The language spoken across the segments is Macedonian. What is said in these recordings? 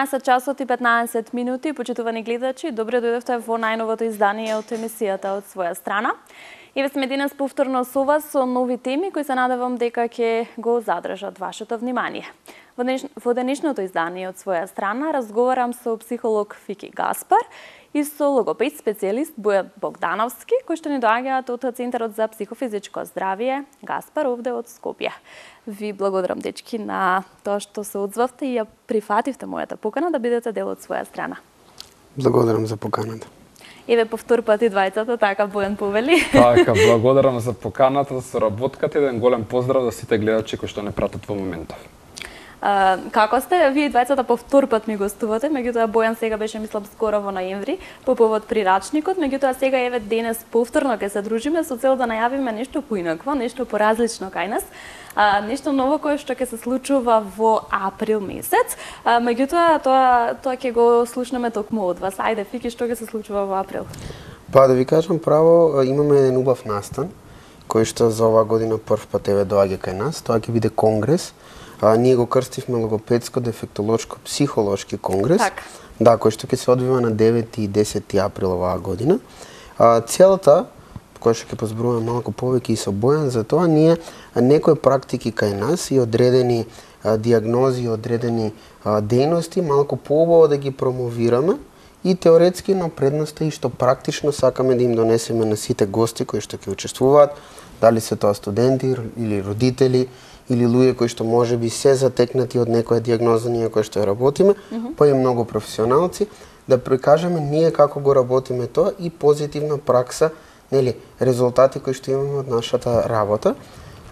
12 часот и 15 минути, почитувани гледачи, добре дојдовте во најновото издание од емисијата од своја страна. Еве сме денес повторно со вас со нови теми кои се надевам дека ќе го задржат вашето внимание. Во денешното издание од своја страна разговарам со психолог Фики Гаспар и со логопед специјалист Бојан Богдановски, кои што ни доаѓаат од Центарот за психофизичко здравје Гаспар овде од Скопје. Ви благодарам, дечки, на тоа што се одзвавте и ја прифативте мојата покана да бидете дел од своја страна. Благодарам за поканата. Еве по втор пат и двајцата, така Бојан повели. Така, благодарам за поканата, за соработката и еден голем поздрав за сите гледачи кои што не пратат во моментов. Како сте? Вие двајцата по втор пат ми гостувате, меѓутоа Бојан сега беше, мислам, скоро во ноември, по повод прирачникот, меѓутоа сега еве денес повторно ќе се дружиме со цел да најавиме нешто поинакво, нешто поразлично кај нас, нешто ново кое што ќе се случува во април месец, меѓутоа тоа ќе го слушнеме токму од вас. Ајде, Фики, што ќе се случува во април? Па да ви кажам право, имаме еден убав настан, кој што за оваа година прв пат еве доаѓа кај нас, тоа ќе биде конгрес. Ние го крстивме логопедско-дефектолошко-психолошки конгрес, Так. да, кој што ќе се одвива на 9 и 10 април оваа година. Целата, која што ќе позборуваме малку повеќе и со Бојан, за тоа ние некои практики кај нас и одредени диагнози и одредени дејности малку поубаво да ги промовираме и теоретски, но предноста и што практично сакаме да им донесеме на сите гости кои што ќе учествуваат, дали се тоа студенти или родители, или луѓе кои што можеби се затекнати од некоја диагноза ние која што ја работиме, па и многу професионалци, да прикажеме ние како го работиме тоа и позитивна пракса, нели, резултати кои што имаме од нашата работа.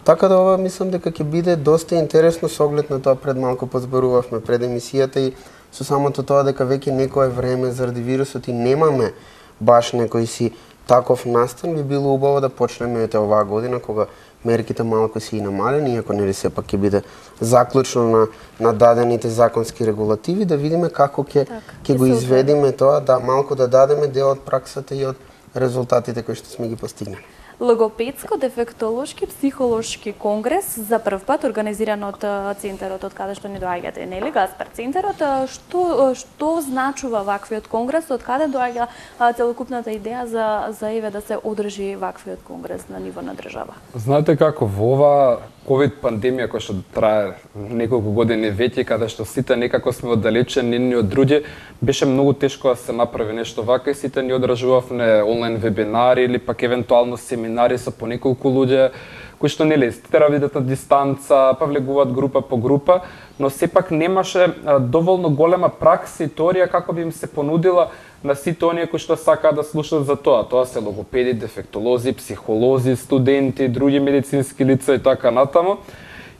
Така да ова мислам дека ќе биде доста интересно со оглед на тоа, пред малку позборувавме пред емисијата и со самото тоа дека веќе некое време заради вирусот и немаме баш некој си таков настан, би било убаво да почнеме оваа година кога мерките малку се и намалени, иако нели сепак ќе биде заклучно на дадените законски регулативи, да видиме како ќе го изведиме тоа, да малку да дадеме дел од праксата и од резултатите кои што сме ги постигнали. Логопедско-дефектолошки психолошки конгрес за прв пат организиран од Центарот од каде што ни доаѓате, нели Гаспар? Центарот, што значува ваквиот конгрес, од каде доаѓа целокупната идеја за еве да се одржи ваквиот конгрес на ниво на држава? Знаете како, во ова ковид пандемија која што трае неколку години веќе, каде што сите некако сме оддалечени едни од други, беше многу тешко да се направи нешто вака и сите ни одржувавме онлайн вебинари или пак евентуално семинари со по неколку луѓе кои што нели сите видат на дистанца, па влегуваат група по група, но сепак немаше доволно голема пракса и теорија како би им се понудила на сите оние кои што сакаат да слушаат за тоа. Тоа се логопеди, дефектолози, психолози, студенти, други медицински лица и така натаму.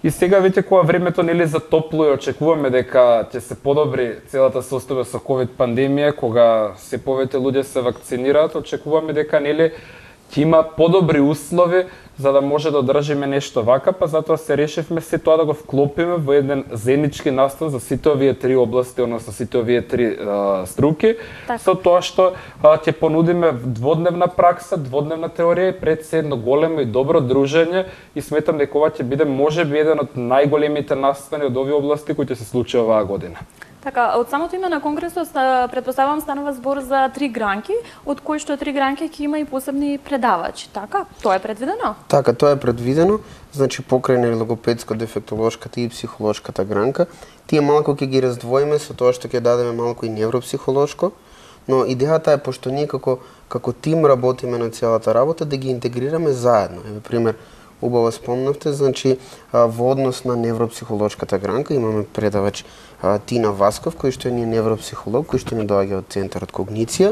И сега веќе кога времето нели затоплува и очекуваме дека ќе се подобри целата состојба со ковид пандемија, кога се повеќе луѓе се вакцинираат, очекуваме дека нели ќе има подобри услови за да може да одржиме нешто вака, па затоа се решивме се тоа да го вклопиме во еден заеднички настан за сите овие три области, односно сите овие три струки, со тоа што ќе понудиме дводневна пракса, дводневна теорија и пред се едно големо и добро дружење и сметам дека ова ќе биде можеби еден од најголемите настани од овие области кои ќе се случи оваа година. Така, од самото име на конгресот претпоставувам станува збор за 3 гранки, од кои што 3 гранки ќе има и посебни предавачи, така? Тоа е предвидено? Така, тоа е предвидено, значи покрај логопедско-дефектолошката и психолошката гранка, тие малку ќе ги раздвоиме со тоа што ќе дадеме малку и невропсихолошко, но идејата е пошто ние како тим работиме на целата работа да ги интегрираме заедно. Еве пример, убаво спомнавте, значи во однос на невропсихолошката гранка имаме предавач Тина Васков, кој што е невропсихолог, кој што ни доаѓа од Центарот Когниција.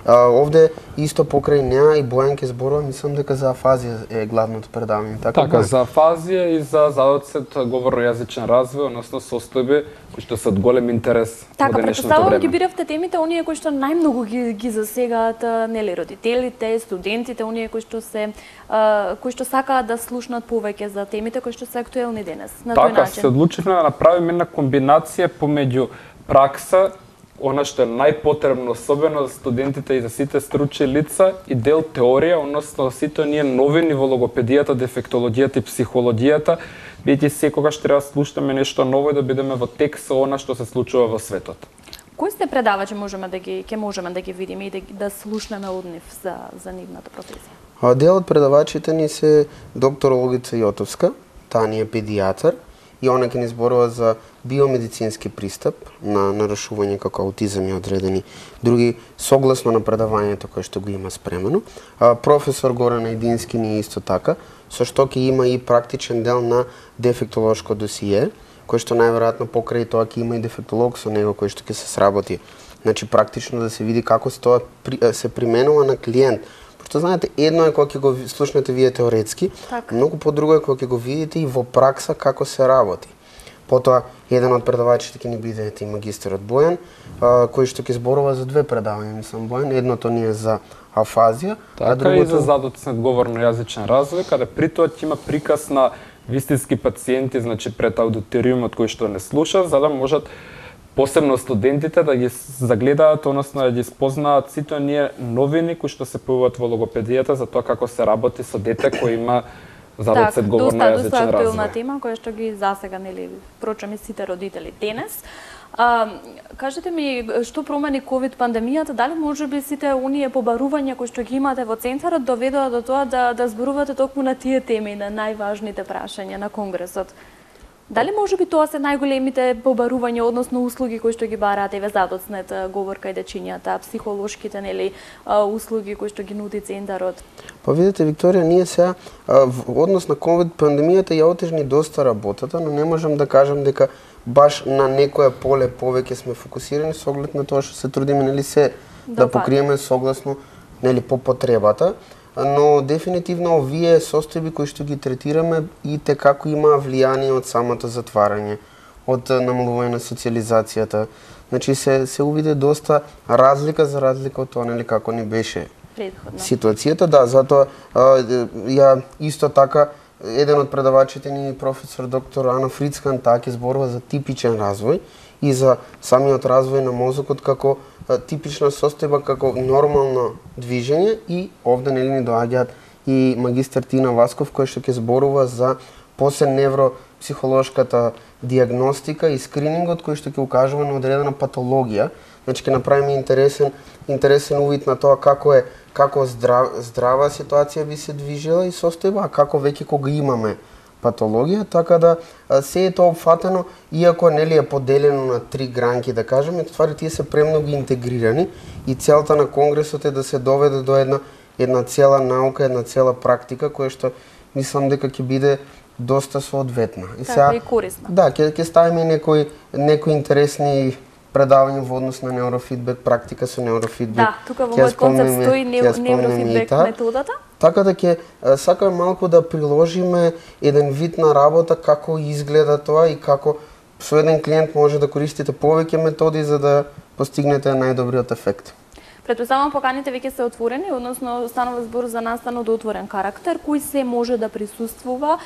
Овде исто покрај неа и Бојан ќе зборува, мислам дека за афазија е главното предавање, така? Така, за афазија и за задоцет говорно-јазичен развој, односно состојби кои што се од голем интерес во денешното време. Така, претпоставувам ги биравте темите оние кои што најмногу ги засегаат, нели, родителите, студентите, оние кои што сакаат да слушнат повеќе за темите кои што се актуелни денес. На тој така, начин. се одлучивме да направиме една комбинација помеѓу пракса, она што е најпотребно, особено за студентите и за сите стручни лица, и дел теорија, односно сите ние новини во логопедијата, дефектологијата и психологијата, бидејќи секогаш треба да слушаме нешто ново и да бидеме во тек со она што се случува во светот. Кои сте предавачи ќе можеме да ги видиме и да слушнеме од нив за нивната професија? Дел од предавачите ни се доктор Олгица Јотовска, таа ни е педијатар и она ќе ни зборува за биомедицински пристап на нарушување како аутизам и одредени други согласно на предавањето кое што го има спремено. Професор Горан Едински ни исто така, со што ќе има и практичен дел на дефектолошко досие, кој што најверојатно покрај тоа ќе има и дефектолог со него кој што ќе се сработи. Значи практично да се види како се применува на клиент. Што знаете, едно е кога ќе го слушнете вие теоретски, многу подруго е кога ќе го видите и во пракса како се работи. Потоа, еден од предавачите ќе ни биде и магистерот Бојан, кој што ќе зборува за две предавања, мислам Бојан. Едното ни е за афазија, а другото и за задоцнет говорно-јазичен развој, каде при тоа ќе има приказ на вистински пациенти, значи пред аудиториумот кој што не слуша, за да можат посебно студентите да ги загледаат, односно да ги спознаат сите оние новини кои што се појавуваат во логопедијата за тоа како се работи со дете кој има задоцнет говорно-јазичен развој. Доста актуелна тема која што ги засега нели прочам и сите родители денес. Кажете ми, што промени ковид пандемијата, дали можеби сите оние побарувања кои што ги имате во центарот доведоа до тоа да зборувате токму на тие теми, на најважните прашања на конгресот? Дали можеби тоа се најголемите побарувања, односно услуги кои што ги бараат еве задоцнет, говорка и дечињата, психолошките нели услуги кои што ги нуди центарот? Па видите, Викторија, ние сега во однос на ковид пандемијата ја отежни доста работата, но не можам да кажам дека баш на некое поле повеќе сме фокусирани со оглед на тоа што се трудиме нели се да покриеме согласно нели по потребата. Но дефинитивно овие состојби кои што ги третираме и те како има влијание од самото затварање, од намалување на социјализацијата. Значи се увиде доста разлика за разлика од тоа нели како ни беше предходно ситуацијата. Да, затоа ја исто така еден од предавачите ни професор доктор Ана Фрицкан таки зборува за типичен развој и за самиот развој на мозокот како типична состојба, како нормално движење и овде нели ни доаѓаат и магистар Тина Васков кој што ќе зборува за после невропсихолошката диагностика и скринингот кој што ќе укажува на одредена патологија. Значи ќе направиме интересен увид на тоа како здрава ситуација би се движела и состојба, а како веќе кога имаме патологија, така да се е тоа опфатено, иако нели е поделено на три гранки, да кажеме, ствари тие се премногу интегрирани и целта на конгресот е да се доведе до една цела наука, една цела практика која што мислам дека ќе биде доста соодветна. И сега и корисна. Да, ќе ставиме некои интересни предавања во однос на неурофидбек, практика со неурофидбек. Да, тука во мојот концепт стои неурофидбек методата. Така да ќе сакаме малку да приложиме еден вид на работа како изгледа тоа и како со еден клиент може да користите повеќе методи за да постигнете најдобриот ефект. Претпоставувам поканите веќе се отворени, односно станува збор за настан од отворен карактер, кој се може да присуствува,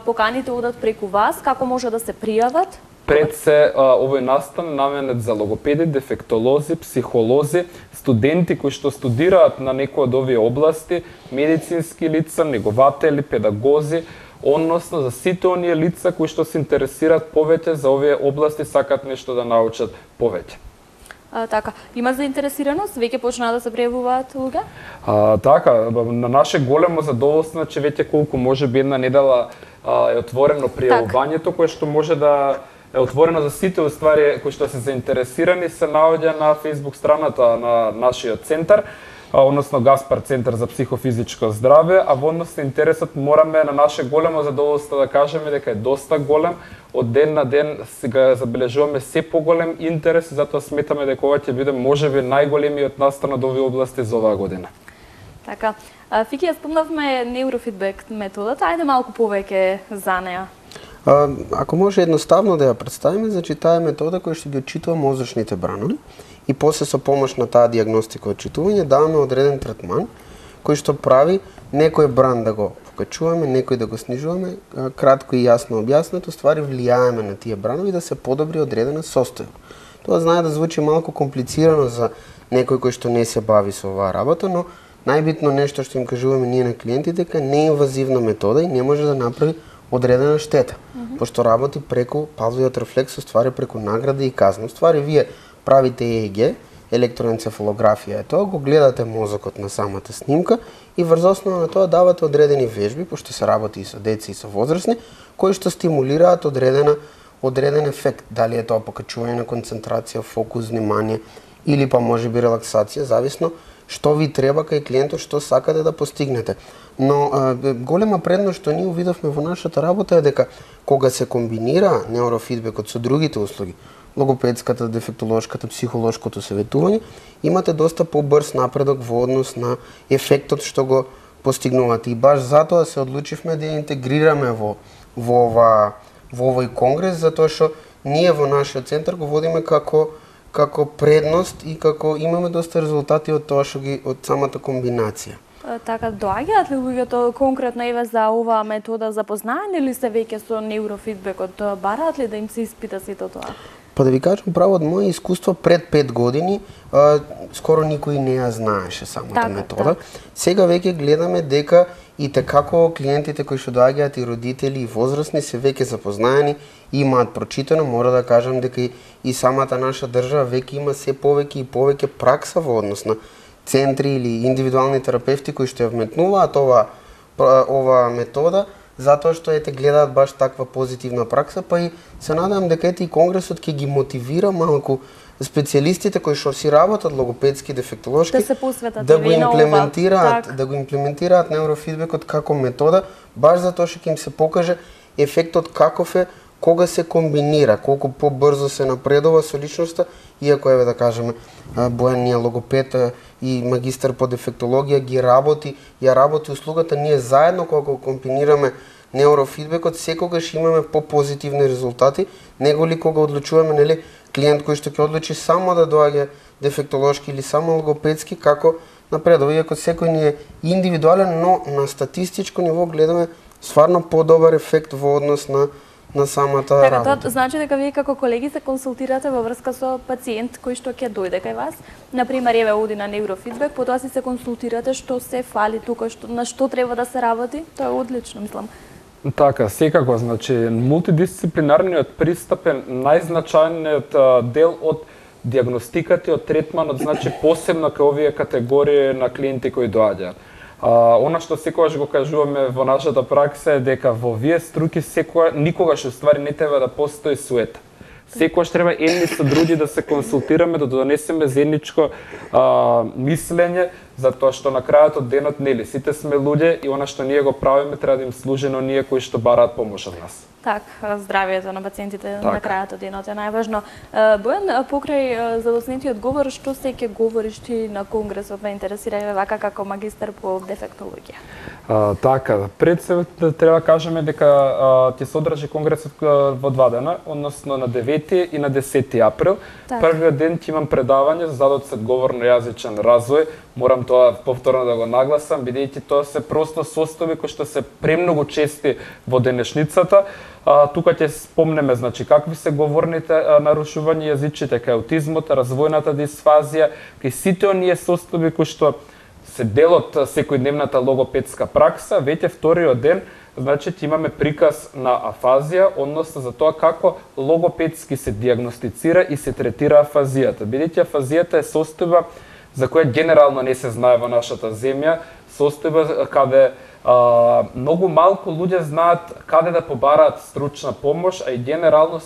поканите одат преку вас, како може да се пријават? Пред се овој настан наменет за логопеди, дефектолози, психолози, студенти кои што студираат на некој од овие области, медицински лица, негователи, педагози, односно за сите оние лица кои што се интересираат повеќе за овие области, сакат нешто да научат повеќе. Така, има заинтересираност, веќе почнаа да се пријавуваат луѓе? Така, на наше големо задоволство, че веќе колку може би една недела е отворено пријавувањето кое што може да е отворено за сите уствари кои што се заинтересирани, се наоѓа на Facebook страната на нашиот центар, односно Гаспар Центар за психофизичко здраве, а во однос на интересот мораме на наше големо задоволство да кажеме дека е доста голем, од ден на ден сега забележуваме се поголем интерес, затоа сметаме дека ова ќе биде можеби најголемиот настан од овие области за оваа година. Така, Фики, ја спомнавме неурофидбек методата, ајде малку повеќе за неа. Ако може едноставно да ја представиме, значи таа е метода која што ги отчитува мозочните бранови и после со помош на таа дијагностика отчитување даваме одреден третман кој што прави некој бран да го покачуваме, некој да го снижуваме, кратко и јасно објаснето, ствари влијаеме на тие бранови да се подобри одредена состојба. Тоа знае да звучи малку комплицирано за некој кој што не се бави со оваа работа, но најбитно нешто што им кажуваме ние на клиентите дека неинвазивна метода и не може да направи одредена штета, пошто работи преку пазовиот рефлекс, ствари преку награда и казна. Ствари вие правите ЕЕГ, електроенцефалографија е тоа, го гледате мозокот на самата снимка и врз основа на тоа давате одредени вежби, пошто се работи и со деца и со возрастни, кои што стимулираат одреден ефект, дали е тоа покачување на концентрација, фокус, внимание или па можеби релаксација, зависно што ви треба кај клиентот, што сакате да постигнете. Но голема предност што ние увидовме во нашата работа е дека кога се комбинира неурофидбекот со другите услуги, логопедската, дефектолошката, психолошкото советување, имате доста побрз напредок во однос на ефектот што го постигнувате. И баш затоа се одлучивме да ја интегрираме во овој конгрес, затоа што ние во нашиот центар го водиме како предност и како имаме доста резултати од тоа што од самата комбинација. Така, доаѓаат ли луѓето конкретно еве за оваа метода за познаење или се веќе со неурофидбекот? Бараат ли да им се испита сето тоа? Па да ви кажам право, од моје искуство пред 5 години скоро никој не ја знаеше самата метода. Сега веќе гледаме дека и како клиентите кои што доаѓаат и родители и возрастни се веќе запознаени, имаат прочитано, мора да кажам дека и самата наша држава веќе има се повеќе и повеќе пракса во однос на центри или индивидуални терапевти кои што ја вметнуваат ова метода, затоа што гледаат баш таква позитивна пракса, па и се надевам дека и конгресот ќе ги мотивира малку специјалистите кои што си работат логопедски, дефектолошки, да се посветат да го имплементираат неурофидбекот како метода, баш затоа што ќе им се покаже ефектот каков е кога се комбинира, колку побрзо се напредува со личноста, иако еве да кажеме Бојан ние логопед и магистар по дефектологија ја работи услугата, ние заедно кога комбинираме неурофидбекот секогаш имаме попозитивни резултати, него ли кога одлучуваме клиент кој што ќе одлучи само да доаѓа дефектолошки или само логопедски, како напредува, иако секој ни е индивидуален, но на статистичко ниво гледаме стварно подобар ефект во однос на самата работа. Тоа значи дека вие како колеги се консултирате во врска со пациент кој што ќе дојде кај вас. Например, еве оди на неурофидбек, потоа се консултирате што се фали тука, на што треба да се работи. Тоа е одлично, мислам. Така, секако, значи мултидисциплинарниот пристап е најзначајниот дел од дијагностиката и од третманот, значи посебно кај овие категории на клиенти кои доаѓаат. Она што секогаш го кажуваме во нашата пракса е дека во овие струки никогаш уствари не треба да постои суета. Секогаш треба едни со други да се консултираме, да донесеме заедничко мислење, затоа што на крајот од денот сите сме луѓе и она што ние го правиме треба да им служи на оние кои што бараат помош од нас. Здравието на пациентите на крајот од денот е најважно. Бојан, покрај задоснетиот говор, што се ќе говориш ти на конгресот, ме интересира вака како магистар по дефектологија? Така, пред се треба кажеме дека ќе се одржи конгресот во 2 дена, односно на 9 и на 10 април. Првиот ден ќе имам предавање за задоцет говорно-јазичен развој. Морам тоа повторно да го нагласам, бидејќи тоа се просто состојби кои што се премногу чести во денешницата. Тука ќе спомнеме значи какви се говорните нарушувања јазичите, кај аутизмот, развојната дисфазија, кај сите оние состојби кои што се дел од секојдневната логопедска пракса. Веќе вториот ден значи ќе имаме приказ на афазија, односно за тоа како логопедски се дијагностицира и се третира афазијата. Бидејќи афазијата е состојба за која генерално не се знае во нашата земја, состојба каде многу малку луѓе знаат каде да побараат стручна помош, а и генерално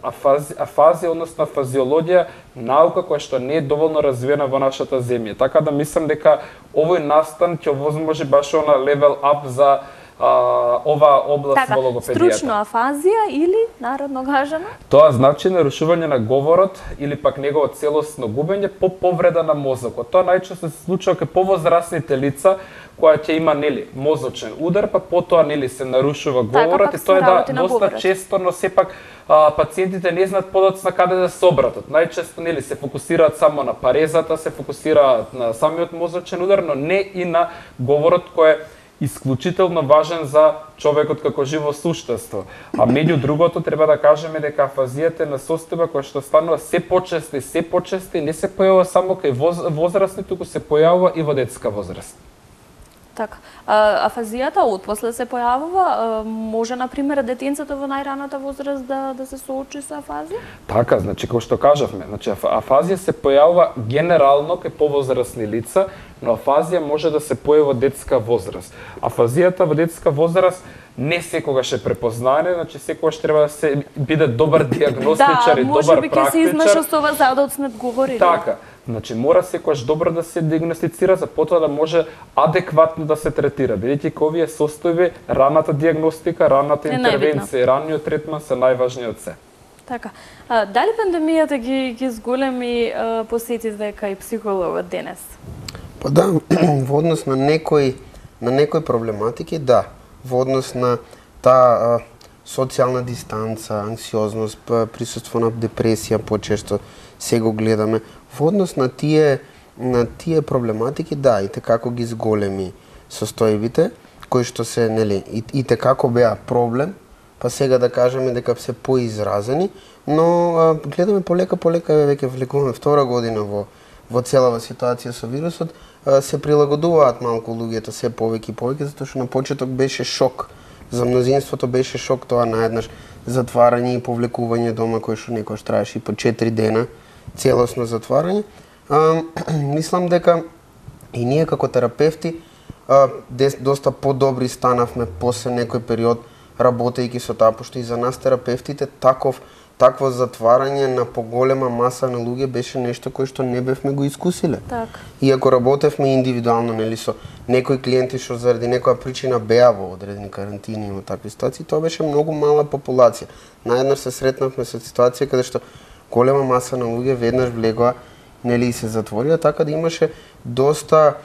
афазија, односно афазиологија, наука која што не е доволно развиена во нашата земја. Така да мислам дека овој настан ќе овозможи баш она левел ап за ова област во логопедијата. Стручна афазија или, народно кажано? Тоа значи нарушување на говорот или пак негово целосно губење по повреда на мозокот. Тоа најчесто се случува кај повозрасните лица која ќе има мозочен удар, па потоа се нарушува говорот и тоа е доста често, но сепак пациентите не знаат подоцна каде да се обратат. Најчесто се фокусираат само на парезата, се фокусираат на самиот мозочен удар, но не и на говорот кој е исклучително важен за човекот како живо суштество. А меѓу другото треба да кажеме дека афазијата е на состојба која што станува се почести, не се појавува само кај возрастни, туку се појавува и во детска возраст. Така. Афазијата отпосле се појавува, може на пример детенцето во најраната возраст да се соочи со афазија? Така, значи како што кажавме, значи афазија се појавува генерално кај повозрасни лица, но афазија може да се појави во детска возраст. Афазијата во детска возраст не секогаш е препознаене, значи секогаш треба да се биде добар дијагностичар и добар практичар. Да, можеби ќе се измеша со ова за да одснет говори. Така, значи мора секогаш добро да се дијагностицира за потоа да може адекватно да се третира, бидејќи кога овие состојби, раната дијагностика, раната интервенција и ранниот третман се најважни од се. Така. Дали пандемијата ги зголеми посетите кај психологот денес? Па да, во однос на некои проблематики, да. Во однос на таа социјална дистанца, анксиозност, присуство на депресија почесто се го гледаме. Во однос на тие проблематики, да, и како ги зголеми состојбите, кои што се, нели, и како беа проблем, па сега да кажеме дека се поизразени, но гледаме полека веќе влегуваме втора година во целава ситуација со вирусот, се прилагодуваат малку луѓето се повеќе и повеќе, затоа што на почеток беше шок. За мнозинството беше шок тоа наеднаш затварање и повлекување дома, кој што некојаш траеше и по 4 дена, целосно затварање. Мислам дека и ние како терапевти доста подобри станавме после некој период работејќи со таа, пошто и за нас терапевтите такво затварање на поголема маса на луѓе беше нешто кое што не бевме го искусиле. Така. Иако работевме индивидуално, нели, со некои клиенти што заради некоја причина беа во одредени карантини и во такви ситуации, тоа беше многу мала популација. Наеднаш се сретнавме со ситуација каде што голема маса на луѓе веднаш влегоа, нели, и се затворија, така да имаше доста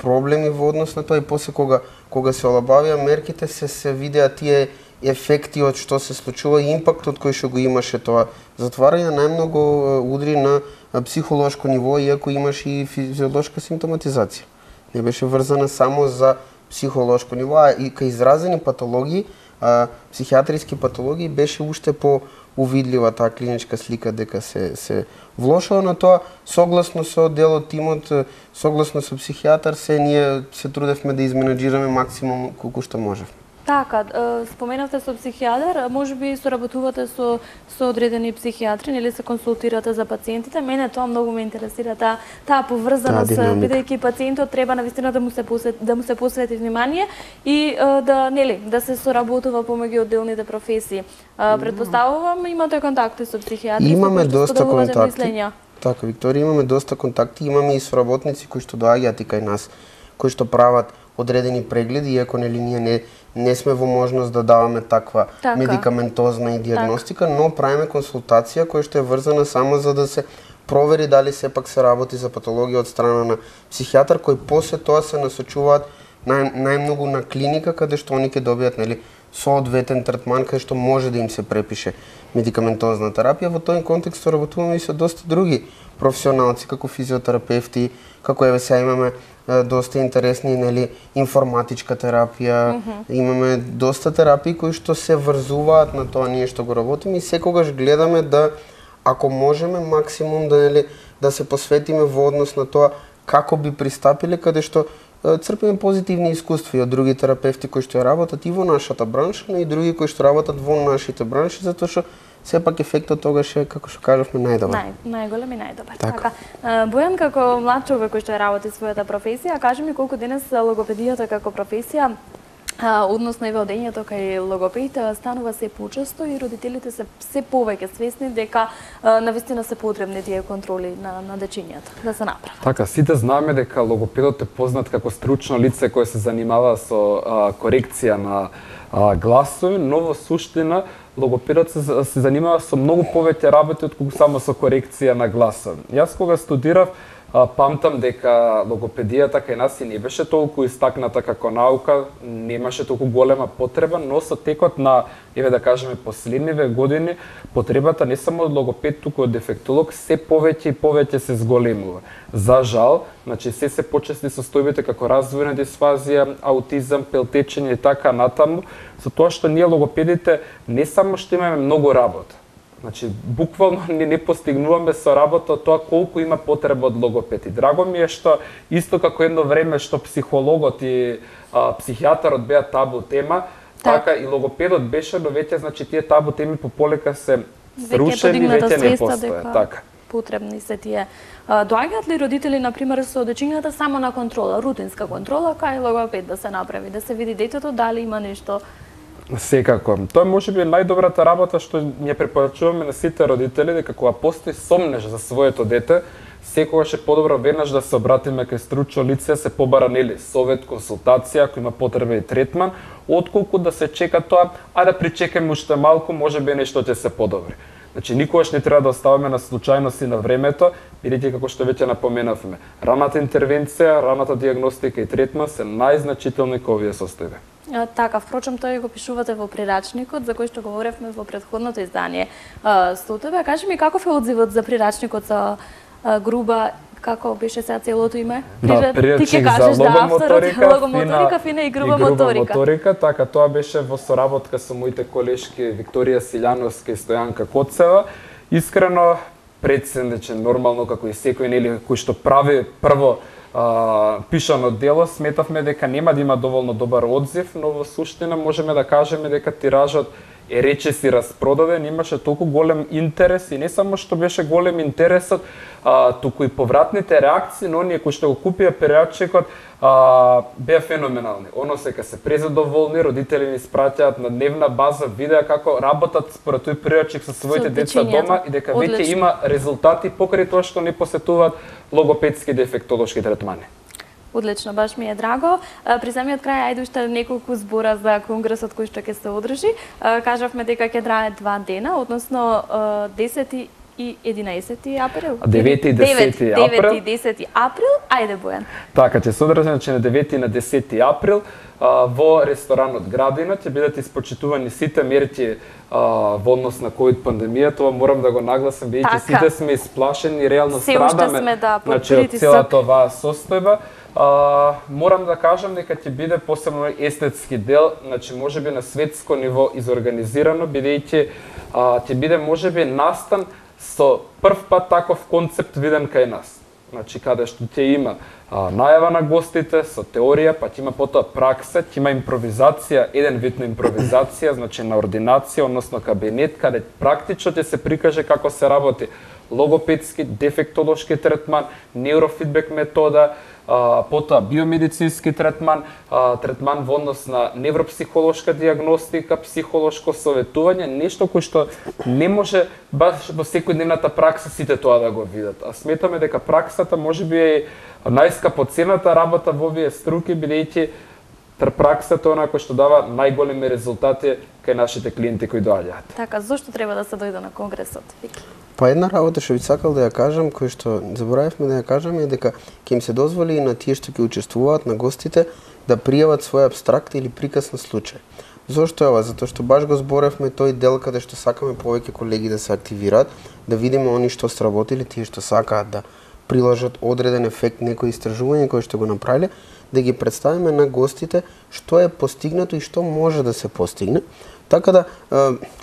проблеми во однос на тоа и после кога се олабавија мерките се видеа тие ефекти од што се случува и импактот кој што го имаше тоа затварање најмногу удри на психолошко ниво, иако имаше и физиолошка симптоматизација. Не беше врзана само за психолошко ниво, а и кај изразени патологии, психијатриски патологии беше уште увидлива таа клиничка слика дека се влошува, на тоа согласно со делот тимот, согласно со психијатар, ние се трудевме да изменаџираме максимум колку што можевме. Така, споменавте со психијатар, можеби соработувате со одредени психијатри или се консултирате за пациентите. Мене тоа многу ме интересира, таа поврзаност, бидејќи пациентот треба навистина да му се посвети внимание и да се соработува помеѓу отделните професии. Претпоставувам имате контакти со психијатри, имаме доста контакти. Така, Викторија, имаме доста контакти, имаме и соработници кои што доаѓаат и кај нас, кои што прават одредени прегледи, иако нели ние не сме во можност да даваме таква медикаментозна и диагностика, но правиме консултација која што е врзана само за да се провери дали сепак се работи за патологија од страна на психијатар, кој после тоа се насочуваат најмногу на клиника каде што они ќе добијат, нели, соодветен третман кај што може да им се препише медикаментозна терапија. Во тој контекст работуваме и со доста други професионалци, како физиотерапевти, како еве сега имаме доста интересни, нели, информатичка терапија, имаме доста терапии кои што се врзуваат на тоа ние што го работиме и секогаш гледаме да, ако можеме, максимум да се посветиме во однос на тоа како би пристапиле, каде што црпиме позитивни искуства од други терапевти кои што работат и во нашата бранша, но и други кои што работат во нашите бранши, затоа што сепак ефектот тогаш е, како што кажавме, најдобар. Најголем и најдобар. Така. Бојан, како млад човек кој што работи својата професија, кажи ми колку денес логопедијата како професија, односно и водењето кај логопед станува се почесто и родителите се повеќе свесни дека навистина се потребни тие контроли на дечињата да се направат. Така, сите знаеме дека логопедот е познат како стручно лице кое се занимава со корекција на гласови, но во суштина логопедот се занимава со многу повеќе работи отколку само со корекција на гласови. Јас кога студирав, памтам дека логопедијата кај нас и не беше толку истакната како наука, немаше толку голема потреба, но со текот на, еве да кажеме, последниве години, потребата не само од логопед, туку од дефектолог, се повеќе и повеќе се зголемува. За жал, значи се почесни состојбите како развојна дисфазија, аутизам, пелтечење и така натаму, со тоа што ние логопедите не само што имаме многу работа, Значи, буквално не постигнуваме со работа тоа колку има потреба од логопед. И драго ми е што исто како едно време што психологот и психијатарот беа табу тема, така и логопедот беше, но веќе значи тие табу теми пополека се срушени, веќе не постојат. Така. Потребни се тие. Доаѓаат ли родители, например, со дечињата само на контрола, рутинска контрола, кај логопед да се направи, да се види детето дали има нешто? Секако. Тоа може би најдобрата работа што ја препорачуваме на сите родители, дека кога постои сомнеш за своето дете, секогаш е подобро веднаш да се обратиме кај стручно лице, се побара нели совет, консултација, ако има потреба и третман, отколку да се чека тоа, а да причекаме уште малку, можеби нешто ќе се подобри. Значи, никогаш не треба да оставаме на случајност и на времето, бидејќи како што веќе напоменавме, раната интервенција, раната диагностика и третман се најзначителни кога овие состојби. Така, впрочем, тој го пишувате во прирачникот, за кој што говоревме во претходното издание. Со тебе, кажи ми каков е одзивот за прирачникот за груба, како беше сега целото име? Да, прирачник за логомоторика, фина и груба моторика. Така, тоа беше во соработка со моите колешки Викторија Силјановска и Стојанка Коцева. Искрено, предсендечен, нормално, како и секој, нели, кој што прави прво пишано дело, сметавме дека нема да има доволно добар одзив, но во суштина можеме да кажеме дека тиражот е речиси распродаден, имаше толку голем интерес и не само што беше голем интересот, туку и повратните реакции на оние кои што го купија периодчикот беа феноменални. Оно сека се презадоволни, родители ни испраќаат на дневна база видеа како работат според тој периодчик со своите деца дома и дека веќе има резултати покрај тоа што не посетуваат логопедски дефектолошки третмани. Одлично, баш ми е драго. При самиот крај, ајде уште неколку збора за конгресот кој што ќе се одржи. Кажавме дека ќе трае 2 дена, односно 10 и 11 април. 9 и 10 април. 9 и 10 април. Ајде, Бојан. Така, ќе се одржи на 9 и на 10 април во ресторанот Градина ќе бидат испочитувани сите мерки во однос на ковид пандемија. Тоа морам да го нагласам, бидејќи сите сме исплашени, реално страдаме од целата оваа состојба. Морам да кажам дека ќе биде посебно естетски дел, значи можеби на светско ниво изорганизирано, бидејќи ќе биде можеби настан со прв пат таков концепт виден кај нас. Значи каде што ќе има најава на гостите со теорија, па ќе има потоа пракса, ќе има импровизација, еден вид на импровизација, значи на ординација, односно кабинет, каде практично ќе се прикаже како се работи логопедски, дефектолошки третман, неурофидбек метода, потоа биомедицински третман, третман во однос на невропсихолошка диагностика, психолошко советување, нешто кој што не може баш во секојдневната пракса сите тоа да го видат. А сметаме дека праксата можеби е најскапоценета работа во овие струки, бидејќи праксата е она кој што дава најголеми резултати кај нашите клиенти кои доаѓаат. Така, зошто треба да се дојде на конгресот? Па една работа што би сакал да ја кажам, кој што заборавивме да ја кажеме, е дека ќе им се дозволи и на тие што ќе учествуваат, на гостите, да пријават свој абстракт или приказ на случај. Зошто е ова? Затоа што баш го зборевме тој дел каде што сакаме повеќе колеги да се активираат, да видиме они што сработиле, тие што сакаат да приложат одреден ефект, некои истражување кои што го направиле, да ги представиме на гостите што е постигнато и што може да се постигне. Така да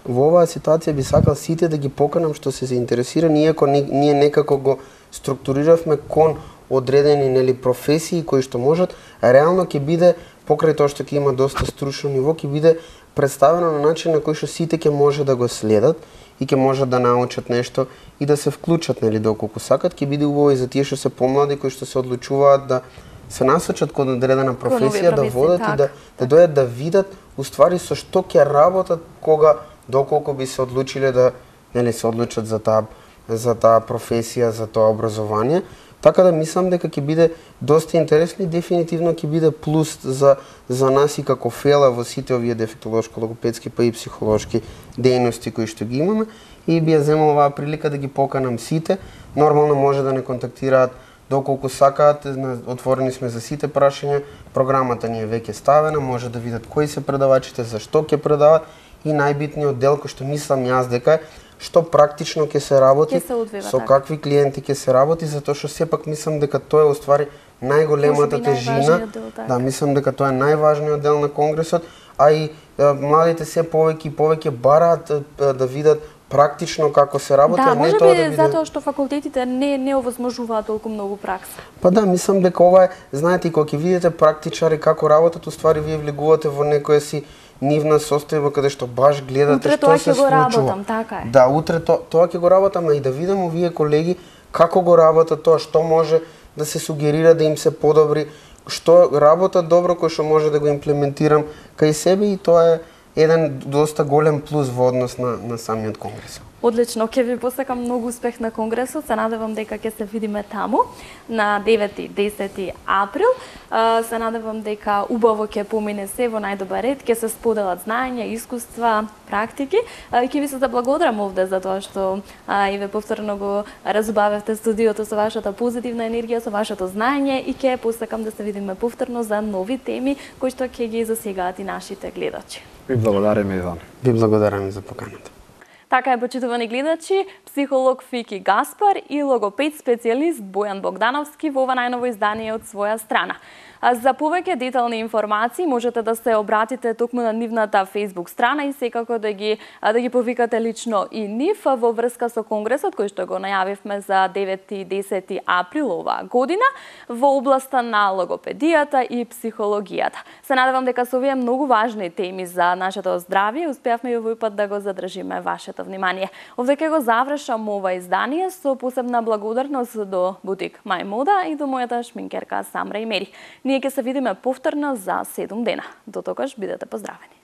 во оваа ситуација би сакал сите да ги поканам што се заинтересирани, иако ние некако го структуриравме кон одредени нели професии кои што можат, реално ќе биде покрај тоа што ќе има доста стручно ниво, ќе биде представено на начин на кој што сите ќе може да го следат и ќе можат да научат нешто и да се вклучат нели доколку сакат. Ќе биде убаво и за тие што се помлади кои што се одлучуваат да се насочат кон одредена професија, да водат и да дојдат да видат уствари со што ќе работат кога доколку би се одлучиле да нели се одлучат за таа професија, за тоа образование. Така да мислам дека ќе биде доста интересно и дефинитивно ќе биде плюс за нас и како фела во сите овие дефектолошко-логопедски па и психолошки дејности кои што ги имаме, и би ја земал оваа прилика да ги поканам сите. Нормално може да не контактираат доколку сакаат, отворени сме за сите прашања, програмата ни е веќе ставена, може да видат кои се предавачите, зашто ќе предават и најбитниот дел кој што мислам јас дека што практично ќе се работи, со какви клиенти ќе се работи, затоа што сепак мислам дека тоа е уствари најголемата тежина. Да, мислам дека тоа е најважниот дел на конгресот, а и младите се повеќе и повеќе бараат да видат практично како се работи, Да, а не може тоа би да биде... затоа што факултетите не овозможуваат толку многу пракса. Па да, мислам дека ова е, знаете, кога ќе видите практичари како работат, уствари вие влегувате во некоја си нивна состојба каде што баш гледате Утре што тоа се ќе го случува. работам, така е. Да, утре тоа ќе го работам, а и да видиме овие колеги како го работат тоа, што може да се сугерира да им се подобри, што работат добро кој што може да го имплементирам кај себе, и тоа е еден доста голем плюс во однос на самиот конгрес. Одлично, ќе ви посакам многу успех на конгресот. Се надевам дека ќе се видиме таму на 9 и 10 април. Се надевам дека убаво ќе помине се во најдобар ред, ќе се споделат знаења, искуства, практики. Ќе ви се заблагодарам овде за тоа што и ве повторно го разубавевте студиото со вашата позитивна енергија, со вашето знаење, и ќе посакам да се видиме повторно за нови теми кои што ќе ги засегаат и нашите гледачи. Ви благодарам и вам. Ви благодарам за поканата. Така е, почитувани гледачи, психолог Фики Гаспар и логопед специјалист Бојан Богдановски во ова најново издание од своја страна. За повеќе детални информации можете да се обратите токму на нивната Facebook страна и секако да ги повикате лично и нив во врска со конгресот кој што го најавивме за 9 и 10 април оваа година во областа на логопедијата и психологијата. Се надевам дека со овие многу важни теми за нашето здравје успеавме и овој пат да го задржиме вашето внимание. Овде ќе го завршам ова издание со посебна благодарност до бутик Мај Мода и до мојата шминкерка Самра Имери. Ние ќе се видиме повторно за 7 дена. До тогаш бидете поздравени.